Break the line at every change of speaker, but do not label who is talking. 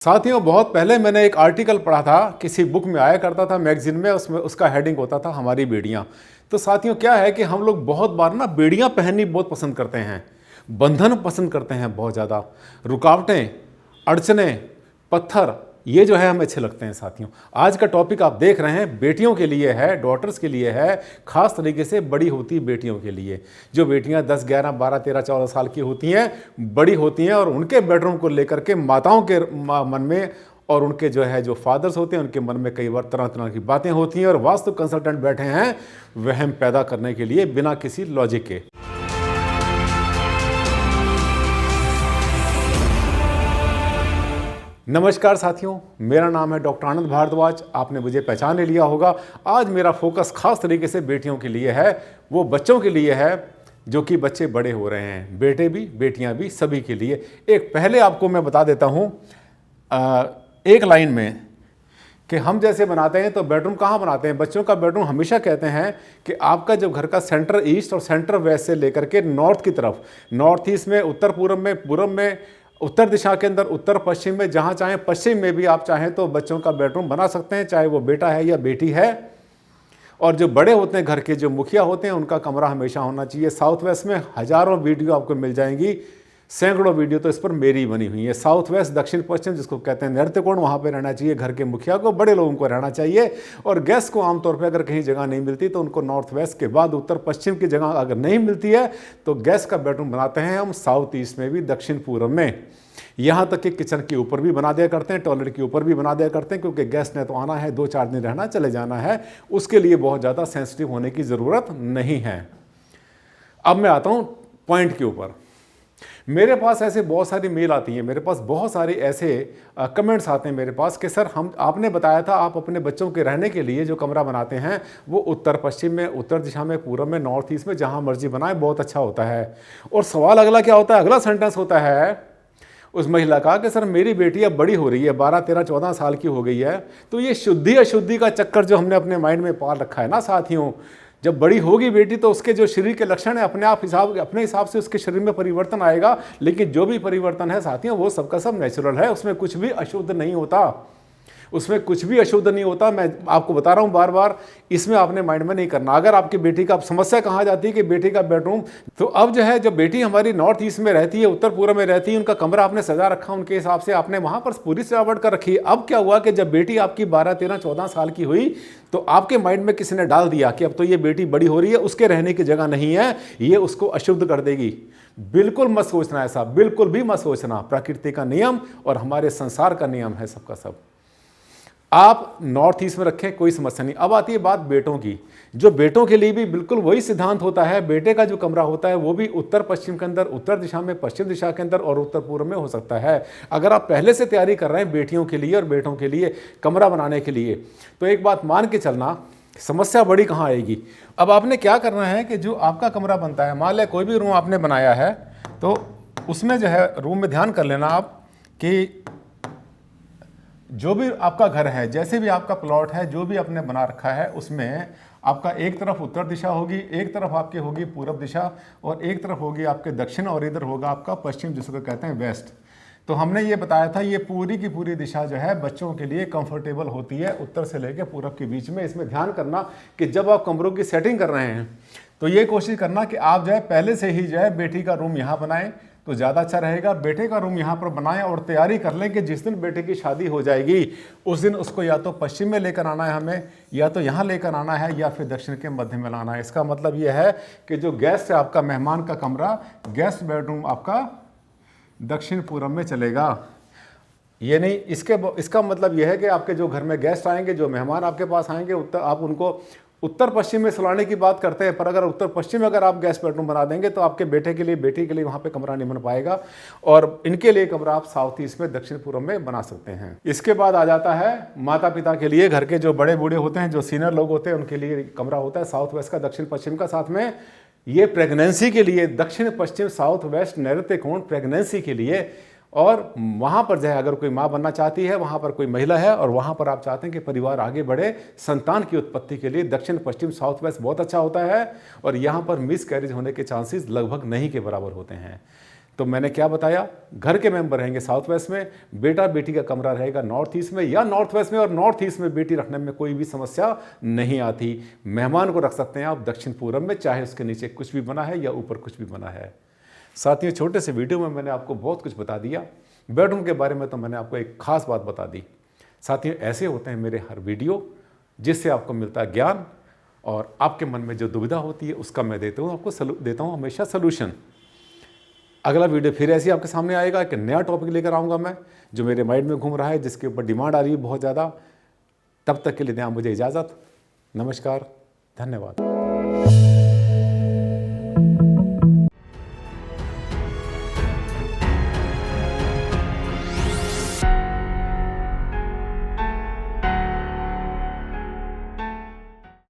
साथियों, बहुत पहले मैंने एक आर्टिकल पढ़ा था, किसी बुक में आया करता था, मैगजीन में। उसमें उसका हेडिंग होता था हमारी बेड़ियाँ। तो साथियों, क्या है कि हम लोग बहुत बार ना बेड़ियाँ पहननी बहुत पसंद करते हैं, बंधन पसंद करते हैं बहुत ज़्यादा। रुकावटें, अड़चने, पत्थर, ये जो है हमें अच्छे लगते हैं। साथियों, आज का टॉपिक आप देख रहे हैं, बेटियों के लिए है, डॉटर्स के लिए है, खास तरीके से बड़ी होती बेटियों के लिए। जो बेटियां 10, 11, 12, 13, 14 साल की होती हैं, बड़ी होती हैं, और उनके बेडरूम को लेकर के माताओं के मन में और उनके जो फादर्स होते हैं, उनके मन में कई बार तरह तरह की बातें होती हैं, और वास्तु कंसल्टेंट बैठे हैं वहम पैदा करने के लिए बिना किसी लॉजिक के। नमस्कार साथियों, मेरा नाम है डॉक्टर आनंद भारद्वाज। आपने मुझे पहचान ले लिया होगा। आज मेरा फोकस खास तरीके से बेटियों के लिए है, वो बच्चों के लिए है जो कि बच्चे बड़े हो रहे हैं, बेटे भी बेटियां भी, सभी के लिए। एक पहले आपको मैं बता देता हूं एक लाइन में कि हम जैसे बनाते हैं तो बेडरूम कहाँ बनाते हैं। बच्चों का बेडरूम हमेशा कहते हैं कि आपका जो घर का सेंटर ईस्ट और सेंटर वेस्ट से लेकर के नॉर्थ की तरफ, नॉर्थ ईस्ट में, उत्तर पूर्व में, उत्तर दिशा के अंदर, उत्तर पश्चिम में, जहाँ चाहें, पश्चिम में भी आप चाहें तो बच्चों का बेडरूम बना सकते हैं, चाहे वो बेटा है या बेटी है। और जो बड़े होते हैं घर के, जो मुखिया होते हैं, उनका कमरा हमेशा होना चाहिए साउथ वेस्ट में। हज़ारों वीडियो आपको मिल जाएंगी, सैकड़ों वीडियो तो इस पर मेरी बनी हुई है। साउथ वेस्ट, दक्षिण पश्चिम, जिसको कहते हैं नृत्य कोण, वहाँ पे रहना चाहिए घर के मुखिया को, बड़े लोगों को रहना चाहिए। और गेस्ट को आमतौर पे अगर कहीं जगह नहीं मिलती तो उनको नॉर्थ वेस्ट के बाद उत्तर पश्चिम की जगह अगर नहीं मिलती है तो गेस्ट का बेडरूम बनाते हैं हम साउथ ईस्ट में भी, दक्षिण पूर्व में। यहाँ तक कि किचन के ऊपर भी बना दिया करते हैं, टॉयलेट के ऊपर भी बना दिया करते हैं, क्योंकि गेस्ट ने तो आना है, 2-4 दिन रहना, चले जाना है। उसके लिए बहुत ज़्यादा सेंसिटिव होने की ज़रूरत नहीं है। अब मैं आता हूँ पॉइंट के ऊपर। मेरे पास ऐसे बहुत सारी मेल आती हैं, मेरे पास बहुत सारे ऐसे कमेंट्स आते हैं मेरे पास कि सर, आपने बताया था आप अपने बच्चों के रहने के लिए जो कमरा बनाते हैं वो उत्तर पश्चिम में, उत्तर दिशा में, पूर्व में, नॉर्थ ईस्ट में, जहाँ मर्जी बनाए, बहुत अच्छा होता है। और सवाल अगला क्या होता है, अगला सेंटेंस होता है उस महिला का कि सर, मेरी बेटी अब बड़ी हो रही है, 12, 13, 14 साल की हो गई है, तो ये शुद्धि अशुद्धि का चक्कर जो हमने अपने माइंड में पाल रखा है ना साथियों, जब बड़ी होगी बेटी तो उसके जो शरीर के लक्षण है अपने हिसाब से उसके शरीर में परिवर्तन आएगा। लेकिन जो भी परिवर्तन है साथियों, वो सबका सब नेचुरल है, उसमें कुछ भी अशुद्ध नहीं होता, उसमें कुछ भी अशुद्ध नहीं होता। मैं आपको बता रहा हूँ बार बार, इसमें आपने माइंड में नहीं करना। अगर आपकी बेटी का समस्या कहाँ जाती है कि बेटी का बेडरूम, तो अब जो है, जब बेटी हमारी नॉर्थ ईस्ट में रहती है, उत्तर पूर्व में रहती है, उनका कमरा आपने सजा रखा उनके हिसाब से, आपने वहाँ पर पूरी सजावट कर रखी है। अब क्या हुआ कि जब बेटी आपकी 12, 13, 14 साल की हुई तो आपके माइंड में किसी ने डाल दिया कि अब तो ये बेटी बड़ी हो रही है, उसके रहने की जगह नहीं है, ये उसको अशुद्ध कर देगी। बिल्कुल मत सोचना ऐसा, बिल्कुल भी मत सोचना। प्रकृति का नियम और हमारे संसार का नियम है सबका सब। आप नॉर्थ ईस्ट में रखें, कोई समस्या नहीं। अब आती है बात बेटों की। जो बेटों के लिए भी बिल्कुल वही सिद्धांत होता है। बेटे का जो कमरा होता है वो भी उत्तर पश्चिम के अंदर, उत्तर दिशा में, पश्चिम दिशा के अंदर और उत्तर पूर्व में हो सकता है। अगर आप पहले से तैयारी कर रहे हैं बेटियों के लिए और बेटों के लिए कमरा बनाने के लिए, तो एक बात मान के चलना, समस्या बड़ी कहाँ आएगी। अब आपने क्या करना है कि जो आपका कमरा बनता है, मान लें कोई भी रूम आपने बनाया है, तो उसमें जो है रूम में ध्यान कर लेना आप कि जो भी आपका घर है, जैसे भी आपका प्लॉट है, जो भी आपने बना रखा है, उसमें आपका एक तरफ उत्तर दिशा होगी, एक तरफ आपकी होगी पूर्व दिशा, और एक तरफ होगी आपके दक्षिण, और इधर होगा आपका पश्चिम, जिसको कहते हैं वेस्ट। तो हमने ये बताया था, ये पूरी की पूरी दिशा जो है बच्चों के लिए कंफर्टेबल होती है, उत्तर से लेकर पूर्व के बीच में। इसमें ध्यान करना कि जब आप कमरों की सेटिंग कर रहे हैं तो ये कोशिश करना कि आप जो है पहले से ही जो है बेटी का रूम यहाँ बनाएं तो ज़्यादा अच्छा रहेगा। बेटे का रूम यहाँ पर बनाएं और तैयारी कर लें कि जिस दिन बेटे की शादी हो जाएगी उस दिन उसको या तो पश्चिम में लेकर आना है हमें, या तो यहाँ लेकर आना है, या फिर दक्षिण के मध्य में लाना है। इसका मतलब ये है कि जो गेस्ट है आपका, मेहमान का कमरा, गेस्ट बेडरूम आपका दक्षिण पूर्व में चलेगा। ये नहीं, इसका मतलब यह है कि आपके जो घर में गेस्ट आएंगे, जो मेहमान आपके पास आएंगे, आप उनको उत्तर पश्चिम में सुलाने की बात करते हैं, पर अगर उत्तर पश्चिम में अगर आप गेस्ट बेडरूम बना देंगे तो आपके बेटे के लिए, बेटी के लिए वहाँ पे कमरा नहीं बन पाएगा। और इनके लिए कमरा आप साउथ ईस्ट में, दक्षिण पूर्व में बना सकते हैं। इसके बाद आ जाता है माता पिता के लिए, घर के जो बड़े बूढ़े होते हैं, जो सीनियर लोग होते हैं, उनके लिए कमरा होता है साउथ वेस्ट का, दक्षिण पश्चिम का। साथ में ये प्रेगनेंसी के लिए दक्षिण पश्चिम, साउथ वेस्ट, नैऋत्य कोण प्रेगनेंसी के लिए। और वहाँ पर जो है अगर कोई माँ बनना चाहती है, वहाँ पर कोई महिला है और वहाँ पर आप चाहते हैं कि परिवार आगे बढ़े, संतान की उत्पत्ति के लिए दक्षिण पश्चिम, साउथ वेस्ट बहुत अच्छा होता है। और यहाँ पर मिस कैरेज होने के चांसेस लगभग नहीं के बराबर होते हैं। तो मैंने क्या बताया, घर के मेंबर रहेंगे साउथ वेस्ट में, बेटा बेटी का कमरा रहेगा नॉर्थ ईस्ट में या नॉर्थ वेस्ट में, और नॉर्थ ईस्ट में बेटी रखने में कोई भी समस्या नहीं आती। मेहमान को रख सकते हैं आप दक्षिण पूरब में, चाहे उसके नीचे कुछ भी बना है या ऊपर कुछ भी बना है। साथियों, छोटे से वीडियो में मैंने आपको बहुत कुछ बता दिया। बेडरूम के बारे में तो मैंने आपको एक खास बात बता दी। साथियों, ऐसे होते हैं मेरे हर वीडियो, जिससे आपको मिलता है ज्ञान, और आपके मन में जो दुविधा होती है उसका मैं देता हूँ आपको देता हूँ हमेशा सलूशन। अगला वीडियो फिर ऐसे ही आपके सामने आएगा, कि नया टॉपिक लेकर आऊँगा मैं, जो मेरे माइंड में घूम रहा है, जिसके ऊपर डिमांड आ रही है बहुत ज़्यादा। तब तक के लिए दें आप मुझे इजाज़त। नमस्कार, धन्यवाद।